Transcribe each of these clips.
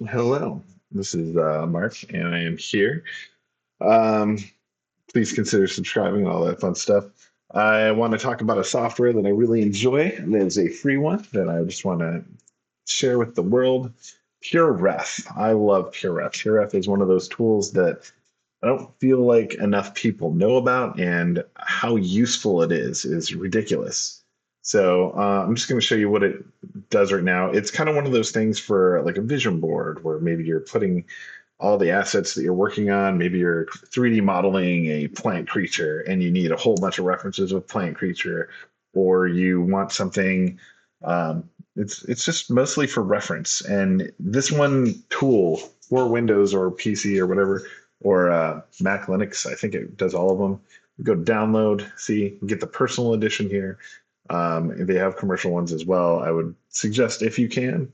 Hello, this is Mark, and I am here. Um, Please consider subscribing, all that fun stuff. I want to talk about a software that I really enjoy. There's a free one that I just want to share with the world. PureRef. I love PureRef. PureRef is one of those tools that I don't feel like enough people know about, and how useful it is ridiculous. So I'm just going to show you what it does right now. It's kind of one of those things for like a vision board where maybe you're putting all the assets that you're working on. Maybe you're 3D modeling a plant creature and you need a whole bunch of references of plant creature, or you want something. It's just mostly for reference. And this one tool for Windows or PC or whatever, or Mac Linux, I think it does all of them. Go download, see, get the personal edition here. They have commercial ones as well. I would suggest if you can,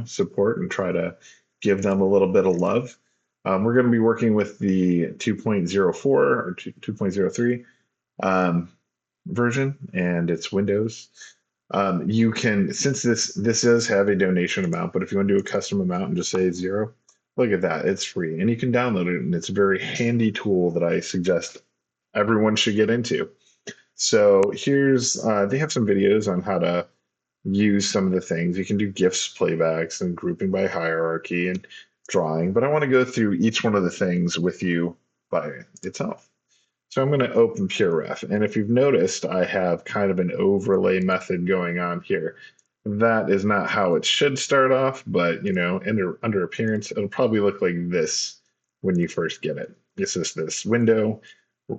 support and try to give them a little bit of love. We're going to be working with the 2.04 or 2.03 um, version, and it's Windows. You can, since this does have a donation amount, but if you want to do a custom amount and just say zero, look at that, it's free, and you can download it, and it's a very handy tool that I suggest everyone should get into. So here's they have some videos on how to use some of the things. You can do GIFs playbacks and grouping by hierarchy and drawing, but I want to go through each one of the things with you by itself. So I'm going to open PureRef. And if you've noticed, I have kind of an overlay method going on here. That is not how it should start off, but under appearance, it'll probably look like this when you first get it. This is this window.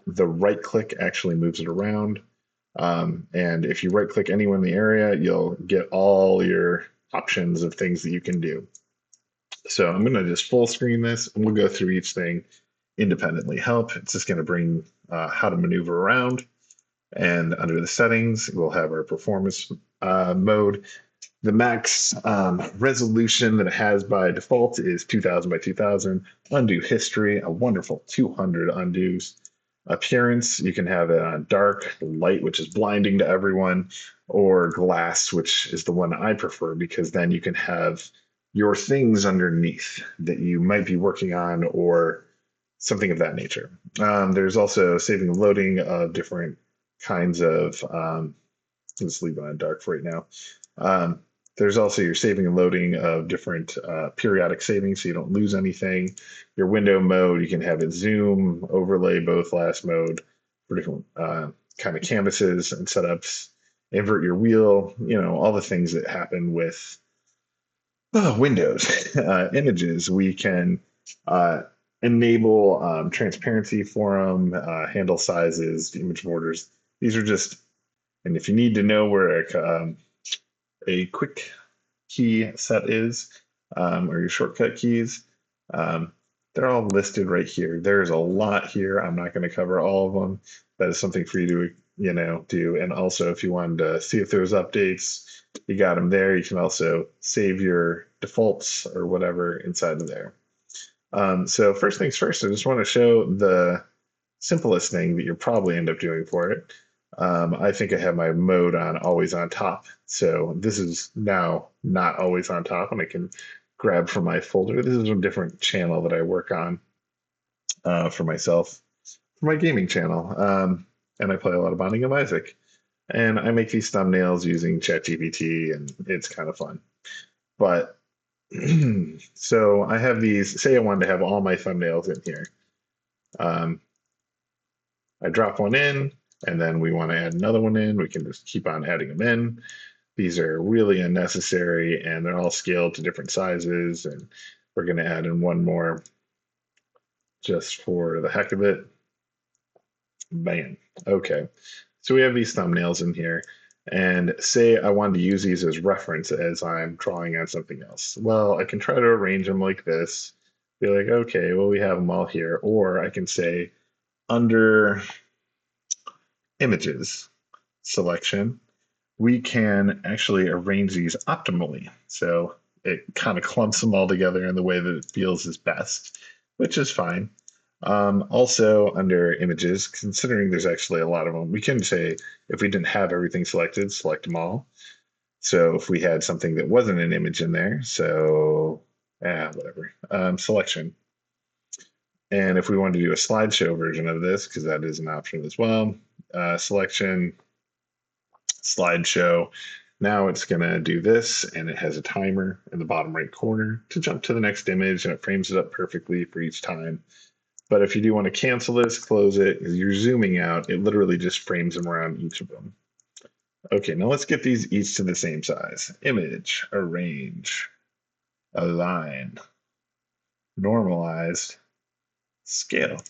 The right click actually moves it around. And if you right click anywhere in the area, you'll get all your options of things that you can do. So I'm going to just full screen this and we'll go through each thing independently. Help, it's just going to bring how to maneuver around. And under the settings, we'll have our performance mode. The max resolution that it has by default is 2000 by 2000. Undo history, a wonderful 200 undos. Appearance, you can have it on dark, light, which is blinding to everyone, or glass, which is the one I prefer because then you can have your things underneath that you might be working on or something of that nature. There's also saving and loading of different kinds of, let's leave it on dark for right now. Um, there's also your saving and loading of different periodic savings so you don't lose anything. Your window mode, you can have it zoom, overlay, both last mode for different kind of canvases and setups. Invert your wheel, all the things that happen with Windows. Images, we can uh, enable transparency for them, handle sizes, image borders. These are just, and if you need to know where a quick key set is, or your shortcut keys, um, they're all listed right here. There's a lot here. I'm not going to cover all of them. That is something for you to, do. And also, if you wanted to see if there was updates, you got them there. You can also save your defaults or whatever inside of there. So first things first, I just want to show the simplest thing that you'll probably end up doing for it. I think I have my mode on always on top. So this is now not always on top, and I can grab from my folder. This is a different channel that I work on for myself, for my gaming channel. And I play a lot of Binding of Isaac. And I make these thumbnails using ChatGPT, and it's kind of fun. But so I have these, say I wanted to have all my thumbnails in here. Um, I drop one in, and then we want to add another one in. We can just keep on adding them in. These are really unnecessary, and they're all scaled to different sizes. And we're going to add in one more just for the heck of it. Bam. Okay. So we have these thumbnails in here. And say I wanted to use these as reference as I'm drawing on something else. Well, I can try to arrange them like this. Be like, okay, well, we have them all here. Or I can say under images selection, we can actually arrange these optimally. So it kind of clumps them all together in the way that it feels is best, which is fine. Also, under images, considering there's actually a lot of them, we can say if we didn't have everything selected, select them all. So if we had something that wasn't an image in there, so Whatever. Selection. And if we want to do a slideshow version of this, because that is an option as well, selection, slideshow. Now it's going to do this, and it has a timer in the bottom right corner to jump to the next image, and it frames it up perfectly for each time. But if you do want to cancel this, close it, as you're zooming out, it literally just frames them around each of them. Okay, now let's get these each to the same size. Image, arrange, align, normalized, scale.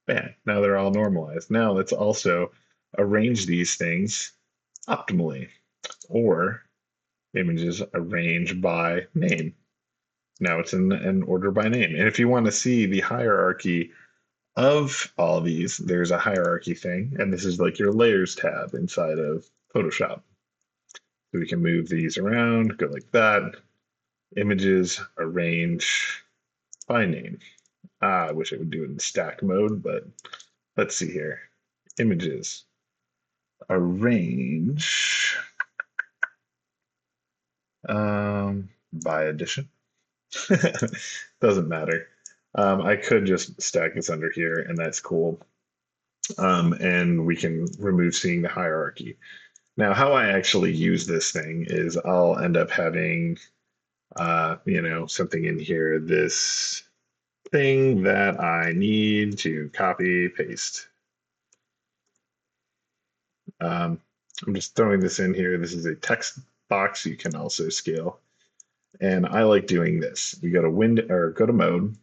Bam, now they're all normalized. Now let's also arrange these things optimally, or images arranged by name. Now it's in order by name. And if you want to see the hierarchy of all these, there's a hierarchy thing, and this is like your layers tab inside of Photoshop. So we can move these around, go like that. Images, arrange by name. I wish I would do it in stack mode, but let's see here. Images, arrange by edition. Doesn't matter. I could just stack this under here, and that's cool. And we can remove seeing the hierarchy. Now, how I actually use this thing is I'll end up having, something in here, this thing that I need to copy, paste. I'm just throwing this in here. This is a text box you can also scale. And I like doing this. You go to window or go to mode,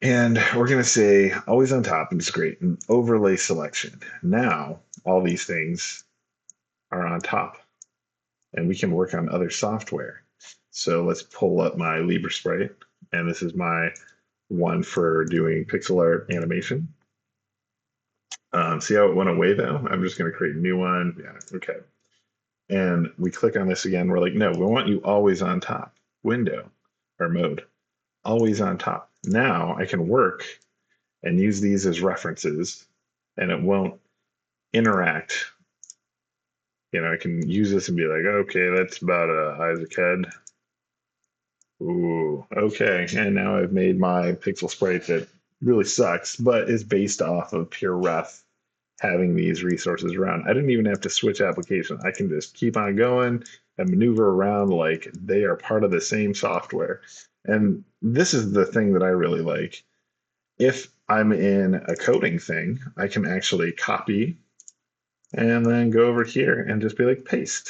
and we're going to say always on top, and it's great. And overlay selection. Now all these things are on top, and we can work on other software. So let's pull up my LibreSprite, and this is my one for doing pixel art animation. See how it went away though? I'm just going to create a new one. Yeah, okay. And we click on this again. We're like, no, we want you always on top. Window or mode, always on top. Now I can work and use these as references, and it won't interact. I can use this and be like, okay, that's about Isaac Head. Ooh, okay. And now I've made my pixel sprite that really sucks, but is based off of PureRef having these resources around. I didn't even have to switch application. I can just keep on going and maneuver around like they are part of the same software. And this is the thing that I really like. If I'm in a coding thing, I can actually copy and then go over here and just be like, paste,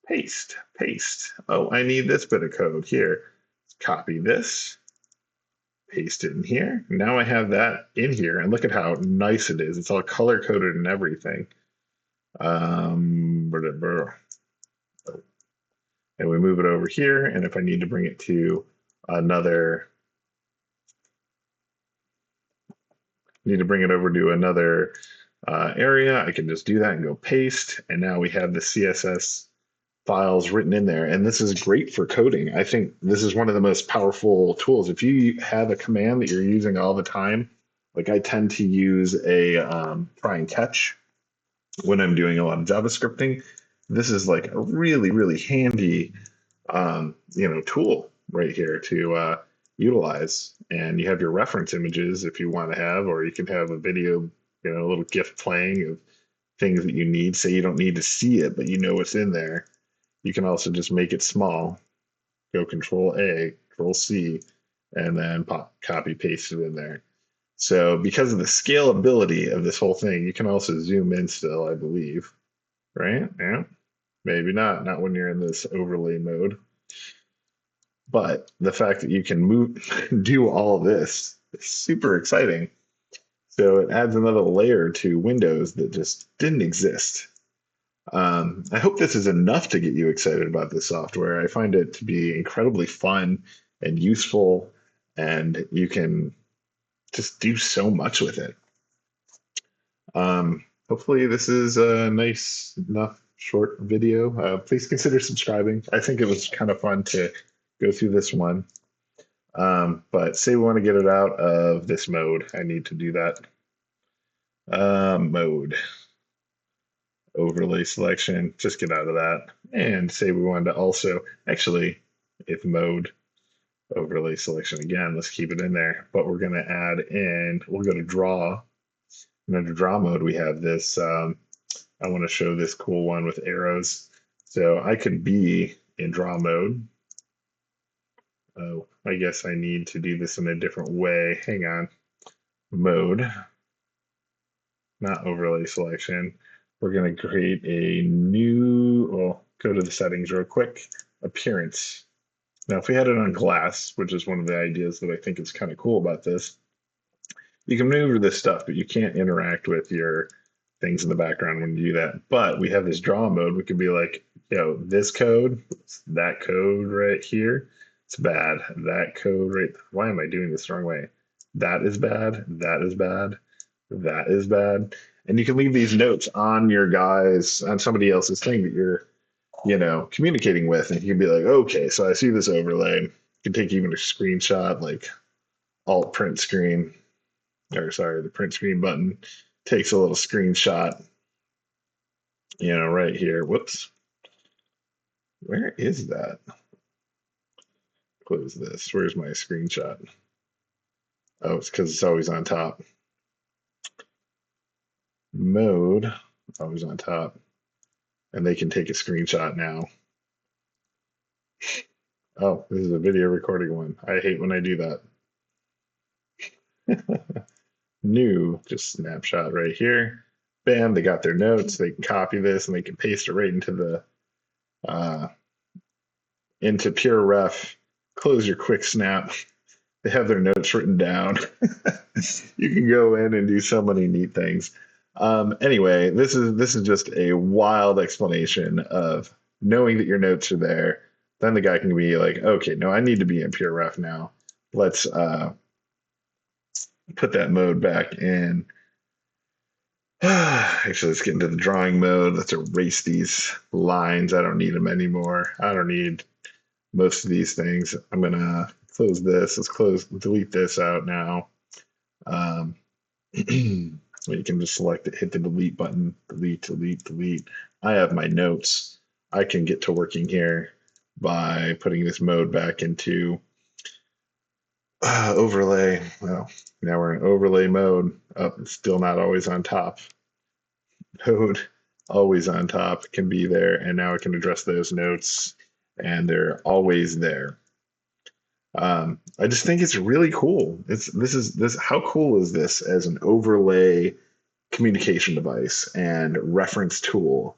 paste, paste. Oh, I need this bit of code here. Copy this, paste it in here. Now I have that in here, and look at how nice it is. It's all color coded and everything. And we move it over here, and if I need to bring it to another, area, I can just do that and go paste, and now we have the CSS files written in there. And this is great for coding. I think this is one of the most powerful tools. If you have a command that you're using all the time, like I tend to use a try and catch when I'm doing a lot of JavaScripting, this is like a really, really handy, tool right here to utilize. And you have your reference images if you want to have, or you can have a video, a little GIF playing of things that you need. Say you don't need to see it, but you know what's in there. You can also just make it small, go Control A, Control C, and then copy paste it in there. So because of the scalability of this whole thing, you can also zoom in still, I believe, right? Yeah, maybe not when you're in this overlay mode. But the fact that you can do all of this is super exciting. So it adds another layer to Windows that just didn't exist. I hope this is enough to get you excited about this software. I find it to be incredibly fun and useful, and you can just do so much with it. Hopefully this is a nice enough short video. Please consider subscribing. I think it was kind of fun to go through this one. But say we want to get it out of this mode, I need to do that. Mode. Overlay selection, just get out of that. And say we wanted to also, actually, if mode overlay selection again, let's keep it in there. But we're going to add in, we'll go to draw. And under draw mode, we have this. I want to show this cool one with arrows. So I could be in draw mode. Oh, I guess I need to do this in a different way. Hang on. Mode, not overlay selection. We're going to create a new, well, go to the settings real quick. Appearance. Now, if we had it on glass, which is one of the ideas that I think is kind of cool about this, you can maneuver this stuff, but you can't interact with your things in the background when you do that. But we have this draw mode. We could be like, this code, that code right here, it's bad. That code right, why am I doing this the wrong way? That is bad. That is bad. That is bad. And you can leave these notes on your guys, on somebody else's thing that you're, communicating with. And you can be like, okay, so I see this overlay. You can take even a screenshot, like alt print screen, or sorry, the print screen button takes a little screenshot, right here. Whoops. Where is that? Close this. Where's my screenshot? Oh, it's because it's always on top. Mode, always on top. And they can take a screenshot now. Oh, this is a video recording one. I hate when I do that. New, just snapshot right here. Bam, they got their notes. They can copy this and they can paste it right into the into PureRef. Close your quick snap. They have their notes written down. You can go in and do so many neat things. Anyway, this is just a wild explanation of knowing that your notes are there. Then the guy can be like, okay, no, I need to be in PureRef now. Let's put that mode back in. Actually, let's get into the drawing mode. Let's erase these lines. I don't need them anymore. I don't need most of these things. I'm gonna close this. Let's delete this out now. You can just select it, hit the delete button, delete, delete, delete. I have my notes. I can get to working here by putting this mode back into overlay. Well, now we're in overlay mode. Oh, it's still not always on top. Mode always on top can be there, and now I can address those notes, and they're always there. I just think it's really cool. This how cool is this as an overlay communication device and reference tool?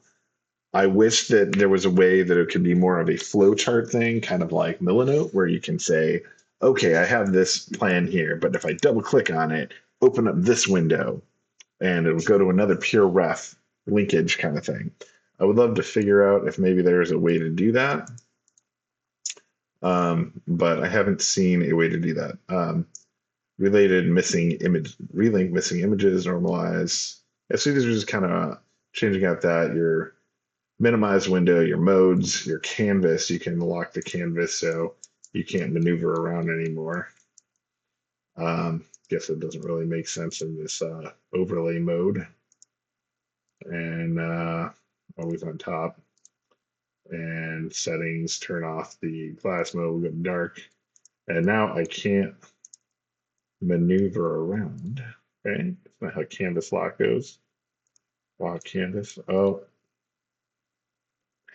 I wish that there was a way that it could be more of a flowchart thing, kind of like Milanote, where you can say, okay, I have this plan here, but if I double click on it, open up this window, and it'll go to another PureRef linkage kind of thing. I would love to figure out if maybe there's a way to do that. But I haven't seen a way to do that. Related missing image, relink missing images, normalize. Yeah, so these are just kind of changing out that your minimize window, your modes, your canvas. You can lock the canvas so you can't maneuver around anymore. Guess it doesn't really make sense in this overlay mode. And always on top. And settings, turn off the glass mode, we'll go dark. And now I can't maneuver around. Okay, that's not how canvas lock goes. Lock canvas. Oh,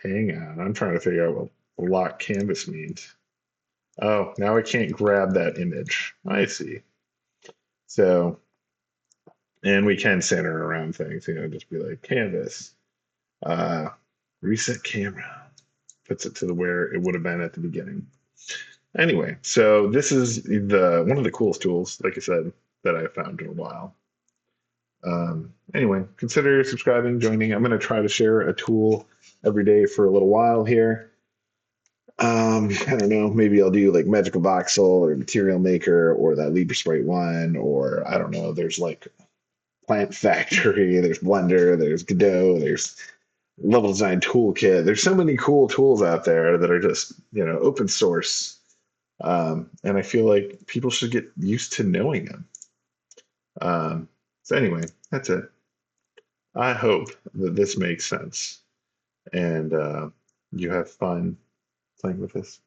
hang on. I'm trying to figure out what lock canvas means. Oh, now I can't grab that image. I see. So, and we can center around things, just be like canvas, reset camera, puts it to where it would have been at the beginning. Anyway, so this is one of the coolest tools, like I said, that I've found in a while. Anyway, consider subscribing, joining. I'm going to try to share a tool every day for a little while here. I don't know, maybe I'll do like Magical Voxel or Material Maker or that LibreSprite one, or I don't know, there's like Plant Factory, there's Blender, there's Godot, there's Level Design Toolkit. There's so many cool tools out there that are just, open source. And I feel like people should get used to knowing them. So anyway, that's it. I hope that this makes sense and you have fun playing with this.